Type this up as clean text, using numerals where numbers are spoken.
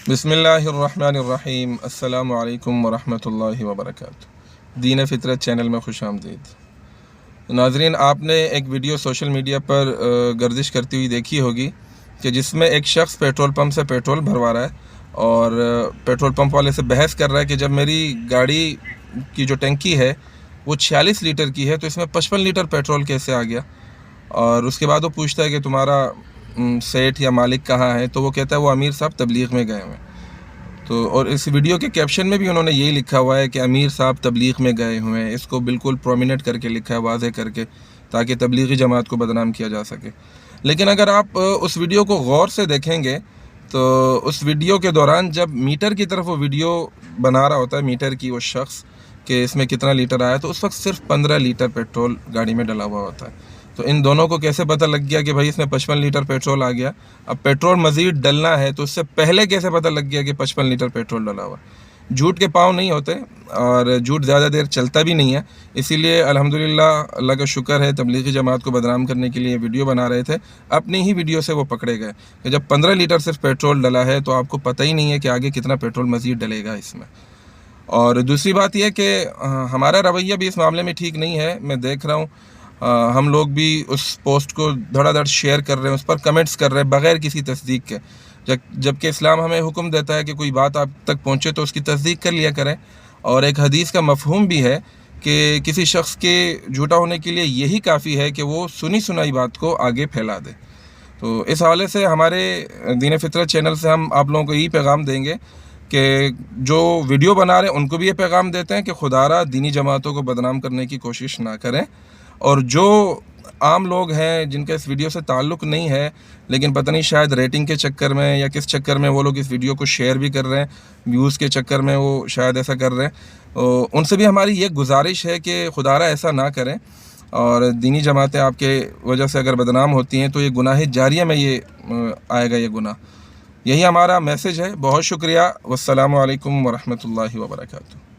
بسم اللہ الرحمن الرحیم۔ السلام علیکم ورحمۃ اللہ وبرکاتہ۔ دین فطرت چینل میں خوش آمدید۔ ناظرین، آپ نے ایک ویڈیو سوشل میڈیا پر گردش کرتی ہوئی دیکھی ہوگی کہ جس میں ایک شخص پیٹرول پمپ سے پیٹرول بھروا رہا ہے اور پیٹرول پمپ والے سے بحث کر رہا ہے کہ جب میری گاڑی کی جو ٹینکی ہے وہ 46 لیٹر کی ہے تو اس میں 55 لیٹر پیٹرول کیسے آ گیا، اور اس کے بعد وہ پوچھتا ہے کہ تمہارا سیٹ یا مالک کہاں ہے، تو وہ کہتا ہے وہ امیر صاحب تبلیغ میں گئے ہوئے ہیں۔ تو اور اس ویڈیو کے کیپشن میں بھی انہوں نے یہی لکھا ہوا ہے کہ امیر صاحب تبلیغ میں گئے ہوئے ہیں، اس کو بالکل پرومیننٹ کر کے لکھا ہے، واضح کر کے، تاکہ تبلیغی جماعت کو بدنام کیا جا سکے۔ لیکن اگر آپ اس ویڈیو کو غور سے دیکھیں گے تو اس ویڈیو کے دوران جب میٹر کی طرف وہ ویڈیو بنا رہا ہوتا ہے، میٹر کی وہ شخص کہ اس میں کتنا لیٹر آیا، تو اس وقت صرف 15 لیٹر پیٹرول گاڑی میں ڈلا ہوا ہوتا ہے۔ تو ان دونوں کو کیسے پتہ لگ گیا کہ بھائی اس میں 55 لیٹر پیٹرول آ گیا؟ اب پیٹرول مزید ڈلنا ہے تو اس سے پہلے کیسے پتہ لگ گیا کہ 55 لیٹر پیٹرول ڈلا ہوا؟ جھوٹ کے پاؤں نہیں ہوتے، اور جھوٹ زیادہ دیر چلتا بھی نہیں ہے، اسی لیے الحمدللہ اللہ کا شکر ہے تبلیغی جماعت کو بدنام کرنے کے لیے ویڈیو بنا رہے تھے، اپنی ہی ویڈیو سے وہ پکڑے گئے کہ جب 15 لیٹر صرف پیٹرول ڈلا ہے تو آپ کو پتہ ہی نہیں ہے کہ آگے کتنا پیٹرول مزید ڈلے گا اس میں۔ اور دوسری بات یہ کہ ہمارا رویہ بھی اس معاملے میں ٹھیک نہیں ہے۔ میں دیکھ رہا ہوں ہم لوگ بھی اس پوسٹ کو دھڑا دھڑ شیئر کر رہے ہیں، اس پر کمنٹس کر رہے ہیں بغیر کسی تصدیق کے، جبکہ اسلام ہمیں حکم دیتا ہے کہ کوئی بات آپ تک پہنچے تو اس کی تصدیق کر لیا کریں، اور ایک حدیث کا مفہوم بھی ہے کہ کسی شخص کے جھوٹا ہونے کے لیے یہی کافی ہے کہ وہ سنی سنائی بات کو آگے پھیلا دے۔ تو اس حوالے سے ہمارے دین فطرت چینل سے ہم آپ لوگوں کو یہی پیغام دیں گے کہ جو ویڈیو بنا رہے ہیں ان کو بھی یہ پیغام دیتے ہیں کہ خدا را دینی جماعتوں کو بدنام کرنے کی کوشش نہ کریں، اور جو عام لوگ ہیں جن کا اس ویڈیو سے تعلق نہیں ہے لیکن پتہ نہیں شاید ریٹنگ کے چکر میں یا کس چکر میں وہ لوگ اس ویڈیو کو شیئر بھی کر رہے ہیں، ویوز کے چکر میں وہ شاید ایسا کر رہے ہیں، ان سے بھی ہماری یہ گزارش ہے کہ خدا را ایسا نہ کریں، اور دینی جماعتیں آپ کے وجہ سے اگر بدنام ہوتی ہیں تو یہ گناہ جاریہ میں یہ آئے گا، یہ گناہ۔ یہی ہمارا میسج ہے۔ بہت شکریہ۔ والسلام علیکم ورحمۃ اللہ وبرکاتہ۔